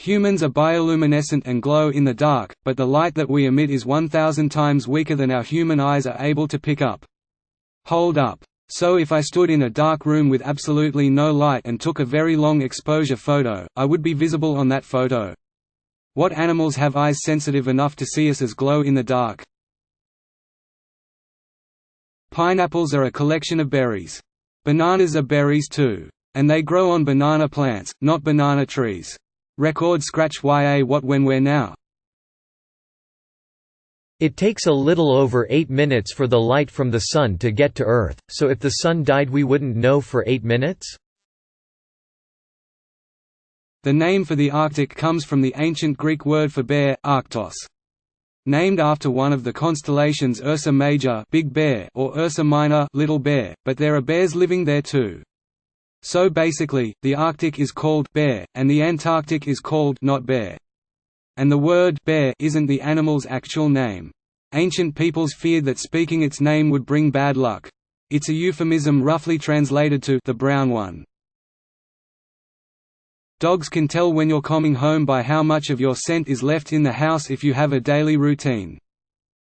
Humans are bioluminescent and glow in the dark, but the light that we emit is 1,000 times weaker than our human eyes are able to pick up. Hold up. So if I stood in a dark room with absolutely no light and took a very long exposure photo, I would be visible on that photo. What animals have eyes sensitive enough to see us as glow in the dark? Pineapples are a collection of berries. Bananas are berries too. And they grow on banana plants, not banana trees. Record scratch YA what when where now. It takes a little over 8 minutes for the light from the sun to get to Earth, so if the sun died we wouldn't know for 8 minutes? The name for the Arctic comes from the ancient Greek word for bear, Arctos. Named after one of the constellations Ursa Major, Big Bear, or Ursa Minor, Little Bear, but there are bears living there too. So basically, the Arctic is called bear, and the Antarctic is called not bear. And the word bear isn't the animal's actual name. Ancient peoples feared that speaking its name would bring bad luck. It's a euphemism roughly translated to the brown one. Dogs can tell when you're coming home by how much of your scent is left in the house if you have a daily routine.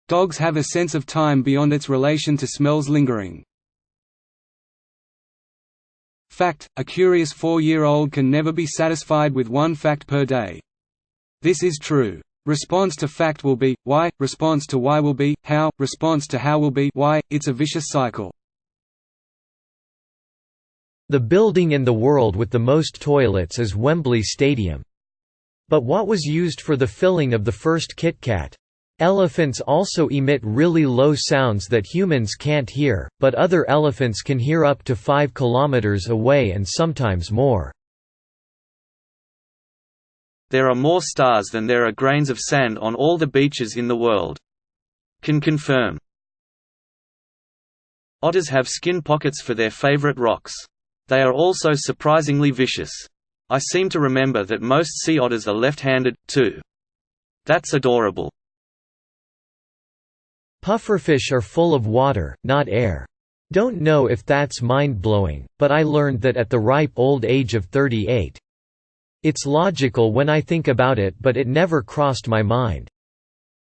Dogs have a sense of time beyond its relation to smells lingering. Fact: a curious 4-year-old can never be satisfied with one fact per day. This is true. Response to fact will be, why, response to why will be, how, response to how will be, why. It's a vicious cycle. The building in the world with the most toilets is Wembley Stadium. But what was used for the filling of the first Kit Kat? Elephants also emit really low sounds that humans can't hear, but other elephants can hear up to 5 kilometers away and sometimes more. There are more stars than there are grains of sand on all the beaches in the world. Can confirm. Otters have skin pockets for their favorite rocks. They are also surprisingly vicious. I seem to remember that most sea otters are left-handed, too. That's adorable. Pufferfish are full of water, not air. Don't know if that's mind-blowing, but I learned that at the ripe old age of 38. It's logical when I think about it, but it never crossed my mind.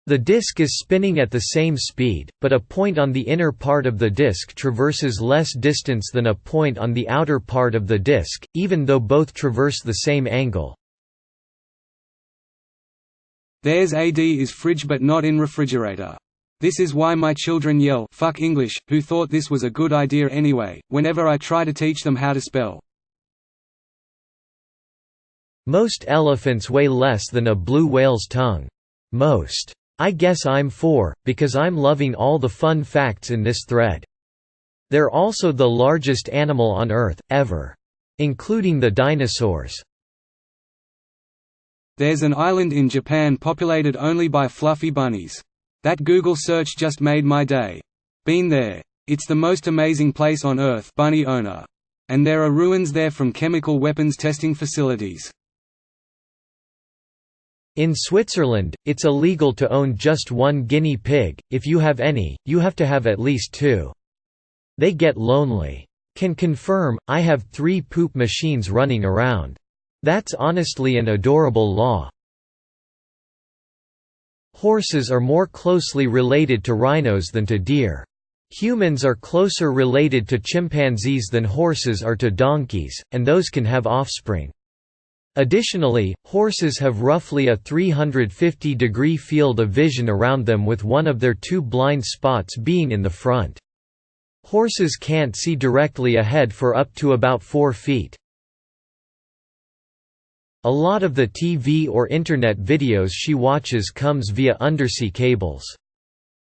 The disk is spinning at the same speed, but a point on the inner part of the disk traverses less distance than a point on the outer part of the disk, even though both traverse the same angle. There's AD is fridge but not in refrigerator. This is why my children yell "fuck English," who thought this was a good idea anyway, whenever I try to teach them how to spell. Most elephants weigh less than a blue whale's tongue. Most. I guess I'm 4, because I'm loving all the fun facts in this thread. They're also the largest animal on Earth, ever. Including the dinosaurs. There's an island in Japan populated only by fluffy bunnies. That Google search just made my day. Been there. It's the most amazing place on Earth, bunny owner. And there are ruins there from chemical weapons testing facilities. In Switzerland, it's illegal to own just one guinea pig. If you have any, you have to have at least 2. They get lonely. Can confirm, I have 3 poop machines running around. That's honestly an adorable law. Horses are more closely related to rhinos than to deer. Humans are closer related to chimpanzees than horses are to donkeys, and those can have offspring. Additionally, horses have roughly a 350-degree field of vision around them, with one of their 2 blind spots being in the front. Horses can't see directly ahead for up to about 4 feet. A lot of the TV or internet videos she watches comes via undersea cables.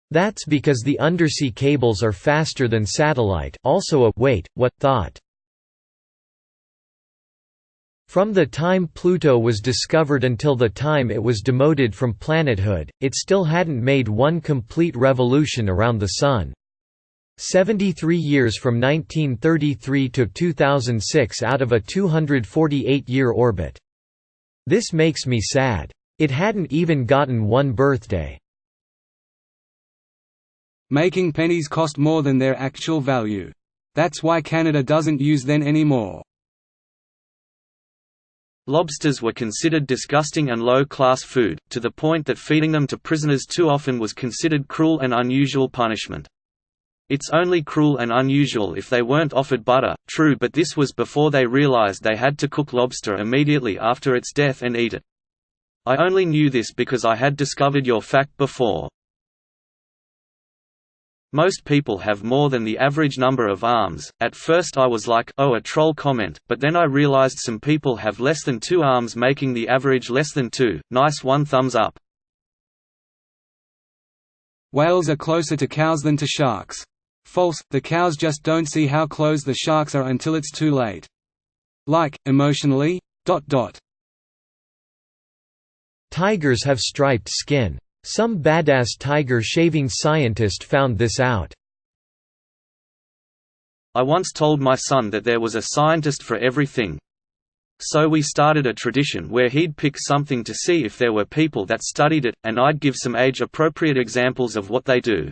That's because the undersea cables are faster than satellite, also a wait, what thought. From the time Pluto was discovered until the time it was demoted from planethood, it still hadn't made one complete revolution around the Sun. 73 years from 1933 to 2006 out of a 248-year orbit. This makes me sad. It hadn't even gotten one birthday. Making pennies cost more than their actual value. That's why Canada doesn't use them anymore. Lobsters were considered disgusting and low-class food, to the point that feeding them to prisoners too often was considered cruel and unusual punishment. It's only cruel and unusual if they weren't offered butter, true, but this was before they realized they had to cook lobster immediately after its death and eat it. I only knew this because I had discovered your fact before. Most people have more than the average number of arms. At first I was like, oh, a troll comment, but then I realized some people have less than 2 arms, making the average less than 2. Nice one, thumbs up. Whales are closer to cows than to sharks. False, the cows just don't see how close the sharks are until it's too late. Like, emotionally? Tigers have striped skin. Some badass tiger shaving scientist found this out. I once told my son that there was a scientist for everything. So we started a tradition where he'd pick something to see if there were people that studied it, and I'd give some age-appropriate examples of what they do.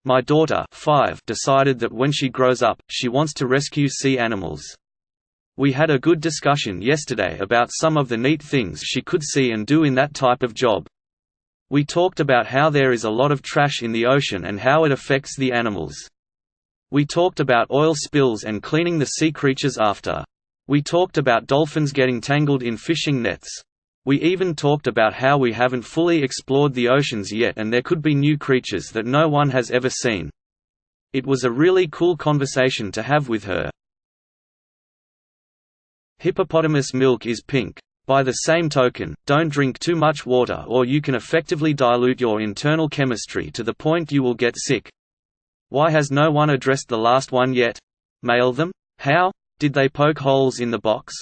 My daughter, 5, decided that when she grows up, she wants to rescue sea animals. We had a good discussion yesterday about some of the neat things she could see and do in that type of job. We talked about how there is a lot of trash in the ocean and how it affects the animals. We talked about oil spills and cleaning the sea creatures after. We talked about dolphins getting tangled in fishing nets. We even talked about how we haven't fully explored the oceans yet and there could be new creatures that no one has ever seen. It was a really cool conversation to have with her. Hippopotamus milk is pink. By the same token, don't drink too much water or you can effectively dilute your internal chemistry to the point you will get sick. Why has no one addressed the last one yet? Mail them? How? Did they poke holes in the box?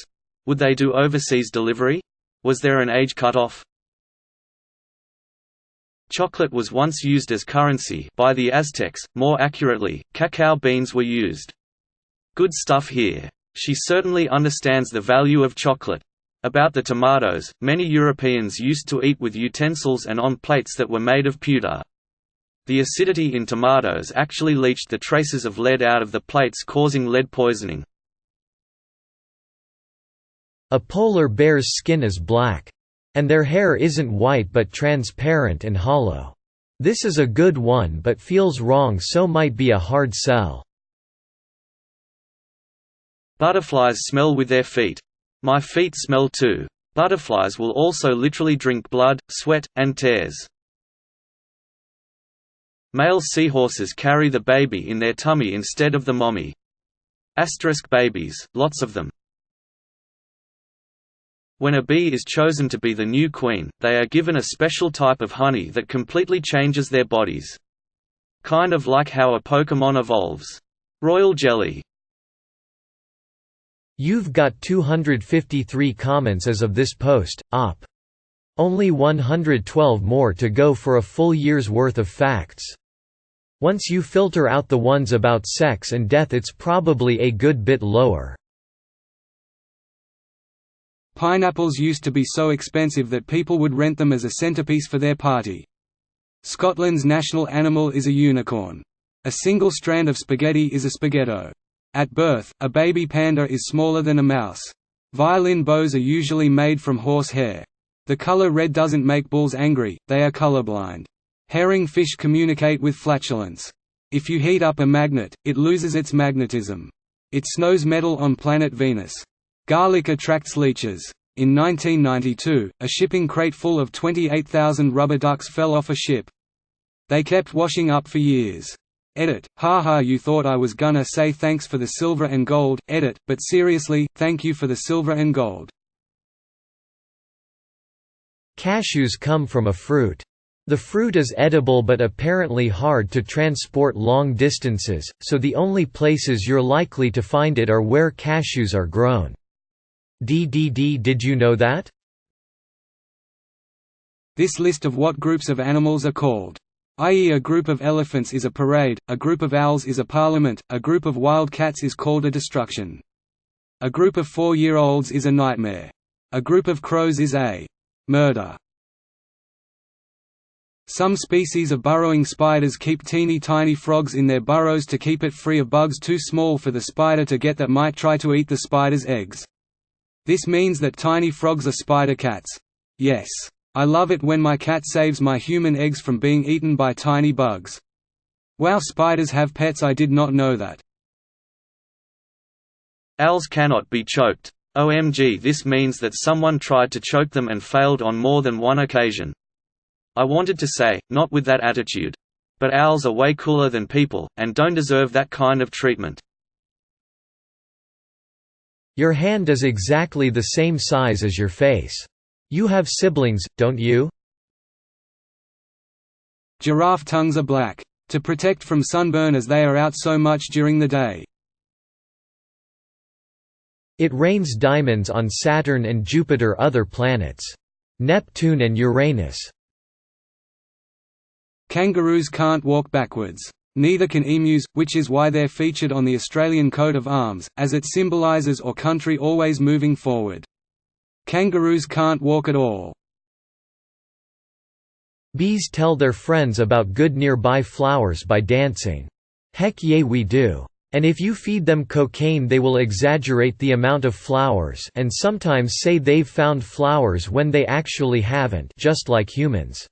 Would they do overseas delivery? Was there an age cutoff? Chocolate was once used as currency by the Aztecs, more accurately, cacao beans were used. Good stuff here. She certainly understands the value of chocolate. About the tomatoes, many Europeans used to eat with utensils and on plates that were made of pewter. The acidity in tomatoes actually leached the traces of lead out of the plates, causing lead poisoning. A polar bear's skin is black. And their hair isn't white but transparent and hollow. This is a good one but feels wrong, so might be a hard sell. Butterflies smell with their feet. My feet smell too. Butterflies will also literally drink blood, sweat, and tears. Male seahorses carry the baby in their tummy instead of the mommy. Asterisk babies, lots of them. When a bee is chosen to be the new queen, they are given a special type of honey that completely changes their bodies. Kind of like how a Pokémon evolves. Royal jelly. You've got 253 comments as of this post, op. Only 112 more to go for a full year's worth of facts. Once you filter out the ones about sex and death, it's probably a good bit lower. Pineapples used to be so expensive that people would rent them as a centerpiece for their party. Scotland's national animal is a unicorn. A single strand of spaghetti is a spaghetto. At birth, a baby panda is smaller than a mouse. Violin bows are usually made from horse hair. The color red doesn't make bulls angry, they are colorblind. Herring fish communicate with flatulence. If you heat up a magnet, it loses its magnetism. It snows metal on planet Venus. Garlic attracts leeches. In 1992, a shipping crate full of 28,000 rubber ducks fell off a ship. They kept washing up for years. Edit, haha, you thought I was gonna say thanks for the silver and gold, edit, but seriously, thank you for the silver and gold. Cashews come from a fruit. The fruit is edible but apparently hard to transport long distances, so the only places you're likely to find it are where cashews are grown. Did you know that? This list of what groups of animals are called. I.e. a group of elephants is a parade, a group of owls is a parliament, a group of wild cats is called a destruction. A group of 4-year-olds is a nightmare. A group of crows is a murder. Some species of burrowing spiders keep teeny tiny frogs in their burrows to keep it free of bugs too small for the spider to get that might try to eat the spider's eggs. This means that tiny frogs are spider cats. Yes. I love it when my cat saves my human eggs from being eaten by tiny bugs. Wow, spiders have pets. I did not know that. Owls cannot be choked. OMG, this means that someone tried to choke them and failed on more than one occasion. I wanted to say, not with that attitude. But owls are way cooler than people, and don't deserve that kind of treatment. Your hand is exactly the same size as your face. You have siblings, don't you? Giraffe tongues are black. To protect from sunburn as they are out so much during the day. It rains diamonds on Saturn and Jupiter, other planets. Neptune and Uranus. Kangaroos can't walk backwards. Neither can emus, which is why they're featured on the Australian coat of arms, as it symbolises our country always moving forward. Kangaroos can't walk at all. Bees tell their friends about good nearby flowers by dancing. Heck yeah, we do. And if you feed them cocaine, they will exaggerate the amount of flowers and sometimes say they've found flowers when they actually haven't, just like humans.